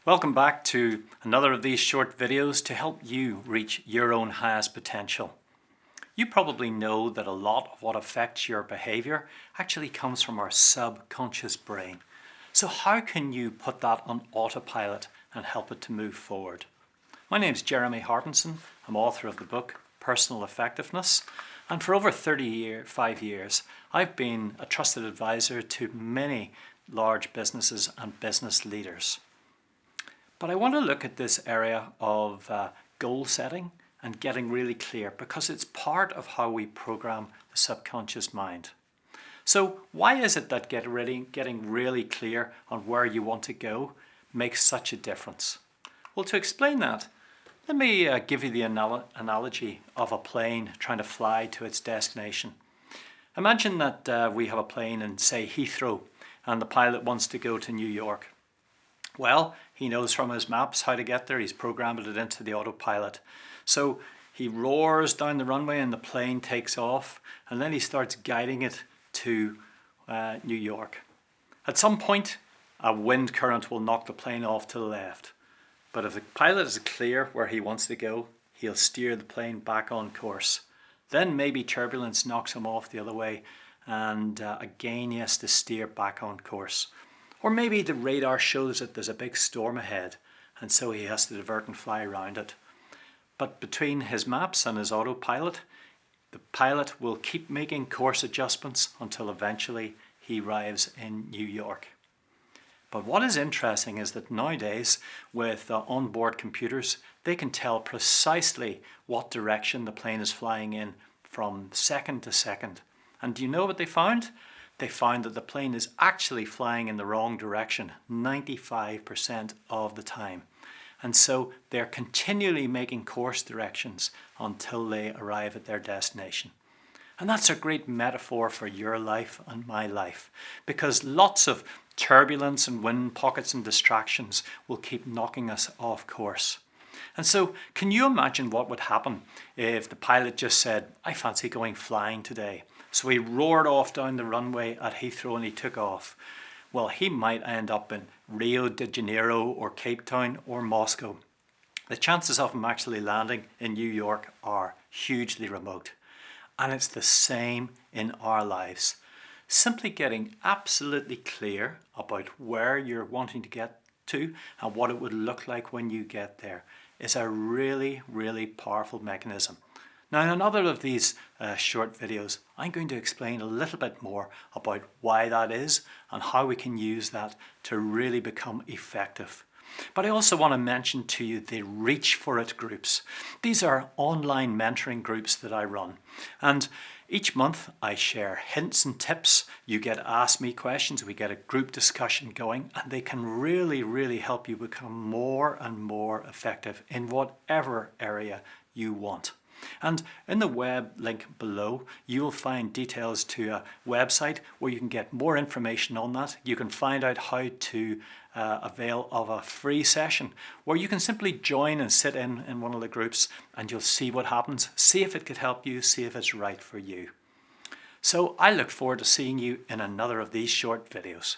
Welcome back to another of these short videos to help you reach your own highest potential. You probably know that a lot of what affects your behavior actually comes from our subconscious brain. So how can you put that on autopilot and help it to move forward? My name's Harbinson. I'm author of the book Personal Effectiveness, and for over 35 years I've been a trusted advisor to many large businesses and business leaders. But I want to look at this area of goal setting and getting really clear, because it's part of how we program the subconscious mind. So why is it that getting really clear on where you want to go makes such a difference? Well, to explain that, let me give you the analogy of a plane trying to fly to its destination. Imagine that we have a plane in, say, Heathrow, and the pilot wants to go to New York. Well, he knows from his maps how to get there. He's programmed it into the autopilot. So he roars down the runway and the plane takes off, and then he starts guiding it to New York. At some point, a wind current will knock the plane off to the left. But if the pilot is clear where he wants to go, he'll steer the plane back on course. Then maybe turbulence knocks him off the other way, and again he has to steer back on course. Or maybe the radar shows that there's a big storm ahead, and so he has to divert and fly around it. But between his maps and his autopilot, the pilot will keep making course adjustments until eventually he arrives in New York. But what is interesting is that nowadays, with onboard computers, they can tell precisely what direction the plane is flying in from second to second. And do you know what they found? They found that the plane is actually flying in the wrong direction 95% of the time. And so they're continually making course directions until they arrive at their destination. And that's a great metaphor for your life and my life, because lots of turbulence and wind pockets and distractions will keep knocking us off course. And so can you imagine what would happen if the pilot just said, "I fancy going flying today"? So he roared off down the runway at Heathrow and he took off. Well, he might end up in Rio de Janeiro or Cape Town or Moscow. The chances of him actually landing in New York are hugely remote. And it's the same in our lives. Simply getting absolutely clear about where you're wanting to get to and what it would look like when you get there is a really, really powerful mechanism. Now, in another of these short videos, I'm going to explain a little bit more about why that is and how we can use that to really become effective. But I also want to mention to you the Reach For It groups. These are online mentoring groups that I run. And each month I share hints and tips. You get Ask Me questions, we get a group discussion going, and they can really, really help you become more and more effective in whatever area you want. And in the web link below, you will find details to a website where you can get more information on that. You can find out how to avail of a free session where you can simply join and sit in one of the groups, and you'll see what happens. See if it could help you, see if it's right for you. So I look forward to seeing you in another of these short videos.